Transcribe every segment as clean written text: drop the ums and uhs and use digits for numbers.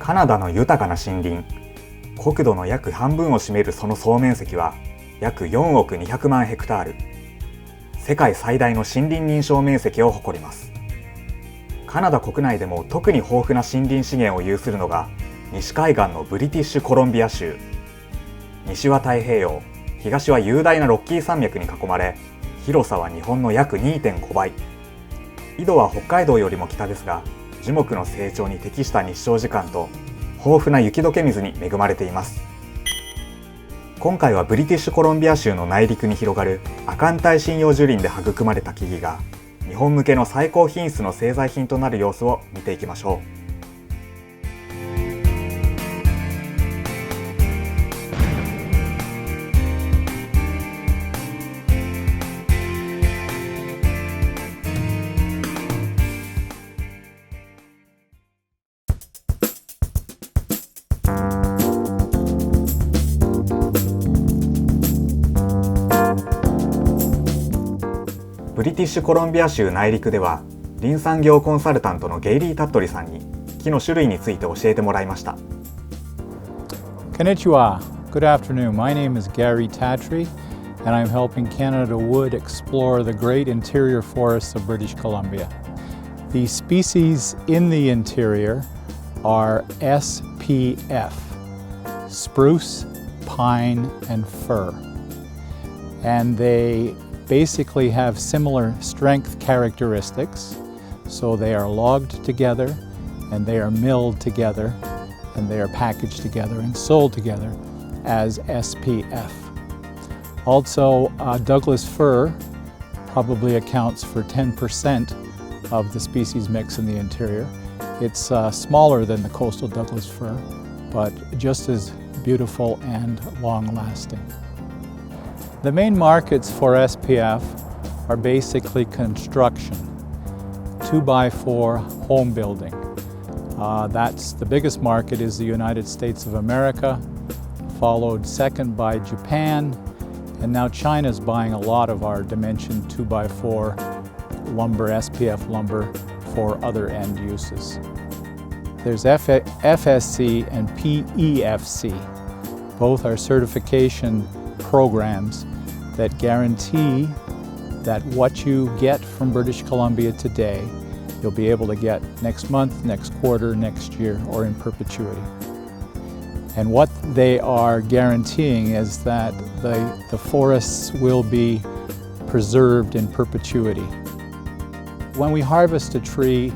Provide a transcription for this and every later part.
カナダの豊かな森林、国土の約半分を占めるその総面積は約4億200万ヘクタール。世界最大の森林認証面積を誇ります。カナダ国内でも特に豊富な森林資源を有するのが西海岸のブリティッシュコロンビア州。西は太平洋、東は雄大なロッキー山脈に囲まれ、広さは日本の約 2.5 倍。緯度は北海道よりも北ですが、樹木の成長に適した日照時間と豊富な雪解け水に恵まれています。今回はブリティッシュコロンビア州の内陸に広がる亜寒帯針葉樹林で育まれた木々が日本向けの最高品質の製材品となる様子を見ていきましょう。ブリティッシュコロンビア州内陸では林産業コンサルタントのゲイリー・タットリさんに木の種類について教えてもらいました。Konnichiwa. Good afternoon. My name is Gary Tatry and I'm helping Canada Wood explore the great interior forests of British Columbia. The species in the interior are SPF, spruce, pine, and fir. And they basically have similar strength characteristics, so they are logged together and they are milled together and they are packaged together and sold together as SPF. Also, Douglas fir probably accounts for 10% of the species mix in the interior. It's smaller than the coastal Douglas fir, but just as beautiful and long-lasting. The main markets for SPF are basically construction, 2x4 home building. That's the biggest market is the United States of America, followed second by Japan, and now China's buying a lot of our dimension 2x4 lumber, SPF lumber for other end uses. There's FSC and PEFC. Both are certification programs that guarantee that what you get from British Columbia today, you'll be able to get next month, next quarter, next year, or in perpetuity. And what they are guaranteeing is that the forests will be preserved in perpetuity. When we harvest a tree,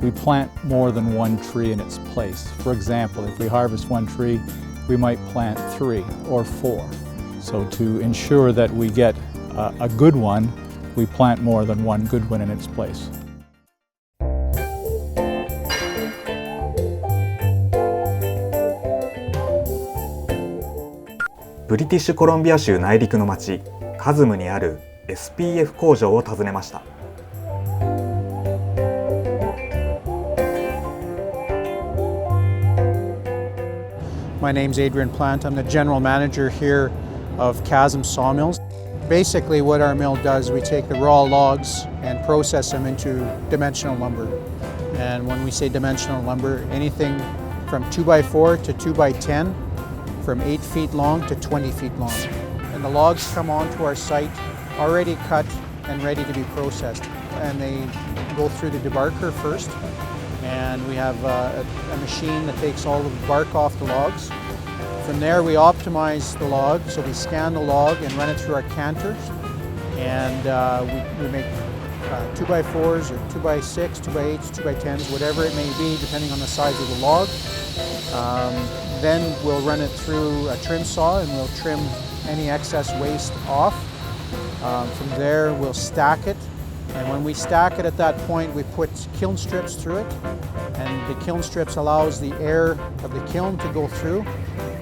we plant more than one tree in its place. For example, if we harvest one tree, we might plant 3 or 4. So to ensure that we get a good one, we plant more than one good one in its place. ブリティッシュコロンビア州内陸の町カズムにある SPF 工場を訪ねました。My name's Adrian Plant. I'm the general manager here of Chasm Sawmills. Basically what our mill does, we take the raw logs and process them into dimensional lumber. And when we say dimensional lumber, anything from 2x4 to 2x10, from 8 feet long to 20 feet long. And the logs come onto our site already cut and ready to be processed. And they go through the debarker first. And we have a machine that takes all of the bark off the logs. From there we optimize the log, so we scan the log and run it through our canters. And we make 2x4s or 2x6, 2x8s, 2x10s, whatever it may be, depending on the size of the log. Then we'll run it through a trim saw and we'll trim any excess waste off. From there we'll stack it. And when we stack it at that point, we put kiln strips through it. And the kiln strips allows the air of the kiln to go through.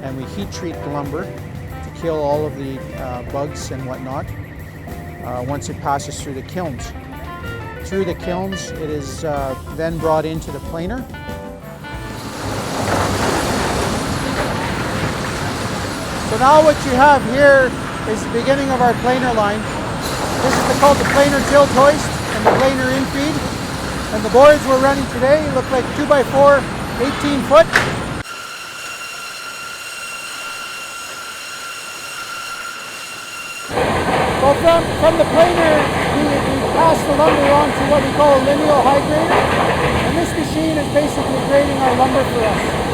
And we heat treat the lumber to kill all of the bugs and whatnot once it passes through the kilns. Through the kilns, it is then brought into the planer. So now what you have here is the beginning of our planer line. This is called the planer tilt hoist and the planer infeed. And the boards we're running today look like 2x4 18 foot. Well, from the planer, we pass the lumber on to what we call a lineal high grader, and this machine is basically grading our lumber for us.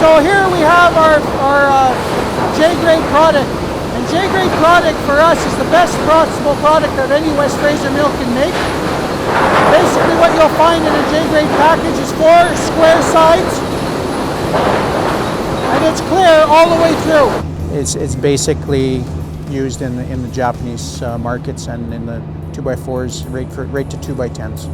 So here we have our J-grade product, and J-grade product for us is the best possible product that any West Fraser mill can make. Basically what you'll find in a J-grade package is 4 square sides, and it's clear all the way through. It's basically used in the Japanese markets and in the 2x4s right to 2x10s.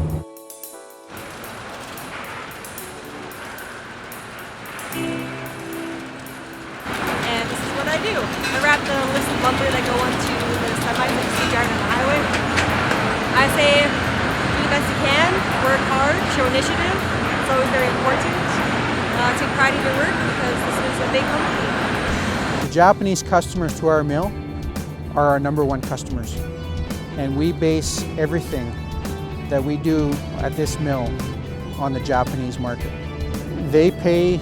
I do. I wrap the list of lumber that go onto the semis that you see driving on the highway. I say, do the best you can, work hard, show initiative. It's always very important. Take pride in your work because this is a big company. The Japanese customers to our mill are our #1 customers, and we base everything that we do at this mill on the Japanese market. They pay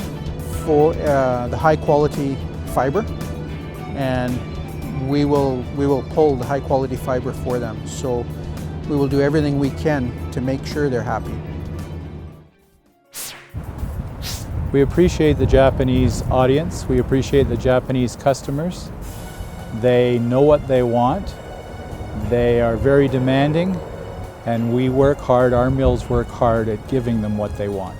for the high quality fiber, and we will pull the high quality fiber for them. So we will do everything we can to make sure they're happy. We appreciate the Japanese audience. We appreciate the Japanese customers. They know what they want. They are very demanding, and we work hard, our mills work hard at giving them what they want.